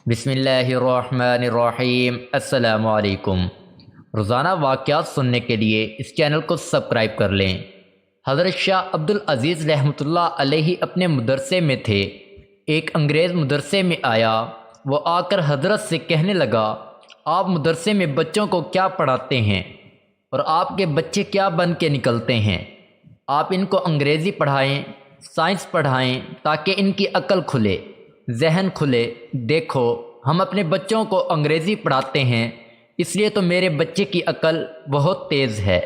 بسم اللہ الرحمن الرحیم۔ السلام علیکم۔ روزانہ واقعات سننے کے لیے اس چینل کو سبسکرائب کر لیں۔ حضرت شاہ عبد العزیز رحمۃ اللہ علیہ اپنے مدرسے میں تھے۔ ایک انگریز مدرسے میں آیا۔ وہ آ کر حضرت سے کہنے لگا، آپ مدرسے میں بچوں کو کیا پڑھاتے ہیں اور آپ کے بچے کیا بن کے نکلتے ہیں؟ آپ ان کو انگریزی پڑھائیں، سائنس پڑھائیں تاکہ ان کی عقل کھلے، ذہن کھلے۔ دیکھو، ہم اپنے بچوں کو انگریزی پڑھاتے ہیں، اس لیے تو میرے بچے کی عقل بہت تیز ہے۔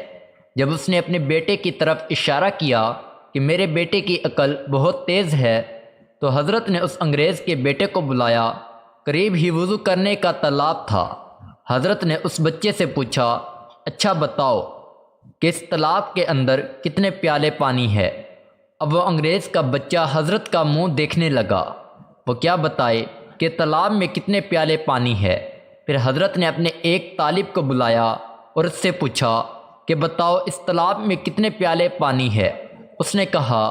جب اس نے اپنے بیٹے کی طرف اشارہ کیا کہ میرے بیٹے کی عقل بہت تیز ہے، تو حضرت نے اس انگریز کے بیٹے کو بلایا۔ قریب ہی وضو کرنے کا تالاب تھا۔ حضرت نے اس بچے سے پوچھا، اچھا بتاؤ کہ اس تالاب کے اندر کتنے پیالے پانی ہے؟ اب وہ انگریز کا بچہ حضرت کا منہ دیکھنے لگا، وہ کیا بتائے کہ تالاب میں کتنے پیالے پانی ہے۔ پھر حضرت نے اپنے ایک طالب کو بلایا اور اس سے پوچھا کہ بتاؤ اس تالاب میں کتنے پیالے پانی ہے۔ اس نے کہا،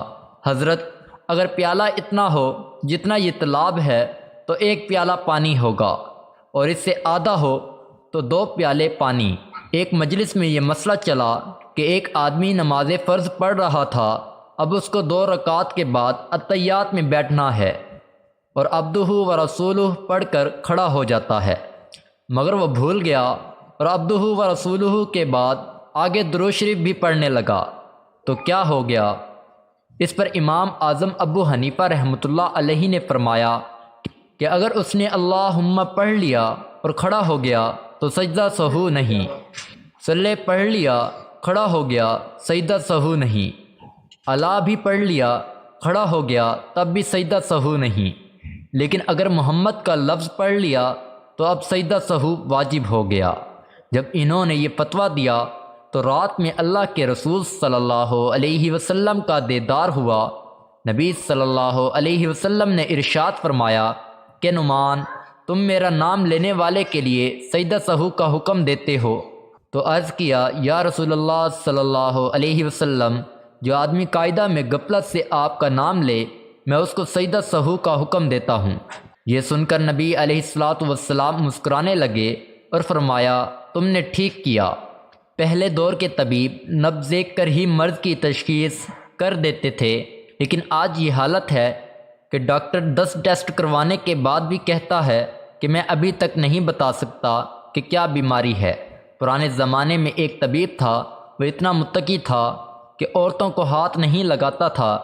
حضرت اگر پیالہ اتنا ہو جتنا یہ تالاب ہے تو ایک پیالہ پانی ہوگا، اور اس سے آدھا ہو تو 2 پیالے پانی۔ ایک مجلس میں یہ مسئلہ چلا کہ ایک آدمی نماز فرض پڑھ رہا تھا۔ اب اس کو 2 رکعات کے بعد اتحیات میں بیٹھنا ہے اور عبدہ و رسولہ پڑھ کر کھڑا ہو جاتا ہے، مگر وہ بھول گیا اور عبدہ و رسولہ کے بعد آگے درود شریف بھی پڑھنے لگا تو کیا ہو گیا؟ اس پر امام اعظم ابو حنیفہ رحمۃ اللہ علیہ نے فرمایا کہ اگر اس نے اللہم پڑھ لیا اور کھڑا ہو گیا تو سجدہ سہو نہیں، صلی پڑھ لیا کھڑا ہو گیا سجدہ سہو نہیں، اللہ بھی پڑھ لیا کھڑا ہو گیا تب بھی سجدہ سہو نہیں، لیکن اگر محمد کا لفظ پڑھ لیا تو اب سجدہ سہو واجب ہو گیا۔ جب انہوں نے یہ فتویٰ دیا تو رات میں اللہ کے رسول صلی اللہ علیہ وسلم کا دیدار ہوا۔ نبی صلی اللہ علیہ وسلم نے ارشاد فرمایا کہ نعمان، تم میرا نام لینے والے کے لیے سجدہ سہو کا حکم دیتے ہو؟ تو عرض کیا، یا رسول اللہ صلی اللہ علیہ وسلم، جو آدمی قاعدہ میں غفلت سے آپ کا نام لے میں اس کو سجدہ سہو کا حکم دیتا ہوں۔ یہ سن کر نبی علیہ الصلوۃ والسلام مسکرانے لگے اور فرمایا، تم نے ٹھیک کیا۔ پہلے دور کے طبیب نبض دیکھ کر ہی مرض کی تشخیص کر دیتے تھے، لیکن آج یہ حالت ہے کہ ڈاکٹر 10 ٹیسٹ کروانے کے بعد بھی کہتا ہے کہ میں ابھی تک نہیں بتا سکتا کہ کیا بیماری ہے۔ پرانے زمانے میں ایک طبیب تھا، وہ اتنا متقی تھا کہ عورتوں کو ہاتھ نہیں لگاتا تھا،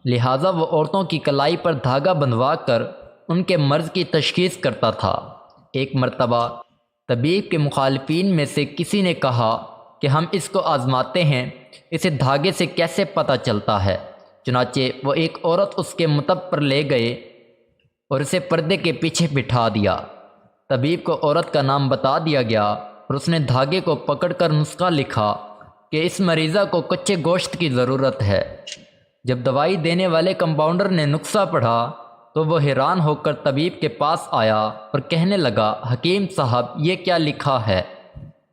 لہٰذا وہ عورتوں کی کلائی پر دھاگا بندھوا کر ان کے مرض کی تشخیص کرتا تھا۔ ایک مرتبہ طبیب کے مخالفین میں سے کسی نے کہا کہ ہم اس کو آزماتے ہیں، اسے دھاگے سے کیسے پتہ چلتا ہے؟ چنانچہ وہ ایک عورت اس کے مطب پر لے گئے اور اسے پردے کے پیچھے بٹھا دیا۔ طبیب کو عورت کا نام بتا دیا گیا اور اس نے دھاگے کو پکڑ کر نسخہ لکھا کہ اس مریضہ کو کچے گوشت کی ضرورت ہے۔ جب دوائی دینے والے کمپاؤنڈر نے نسخہ پڑھا تو وہ حیران ہو کر طبیب کے پاس آیا اور کہنے لگا، حکیم صاحب یہ کیا لکھا ہے؟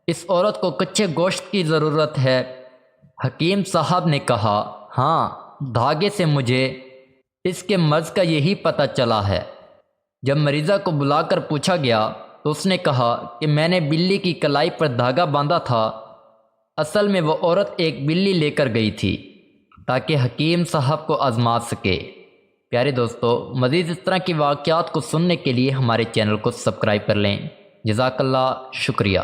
اس عورت کو کچے گوشت کی ضرورت ہے۔ حکیم صاحب نے کہا، ہاں، دھاگے سے مجھے اس کے مرض کا یہی پتہ چلا ہے۔ جب مریضہ کو بلا کر پوچھا گیا تو اس نے کہا کہ میں نے بلی کی کلائی پر دھاگا باندھا تھا۔ اصل میں وہ عورت ایک بلی لے کر گئی تھی تاکہ حکیم صاحب کو آزما سکے۔ پیارے دوستو، مزید اس طرح کی واقعات کو سننے کے لیے ہمارے چینل کو سبسکرائب کر لیں۔ جزاک اللہ، شکریہ۔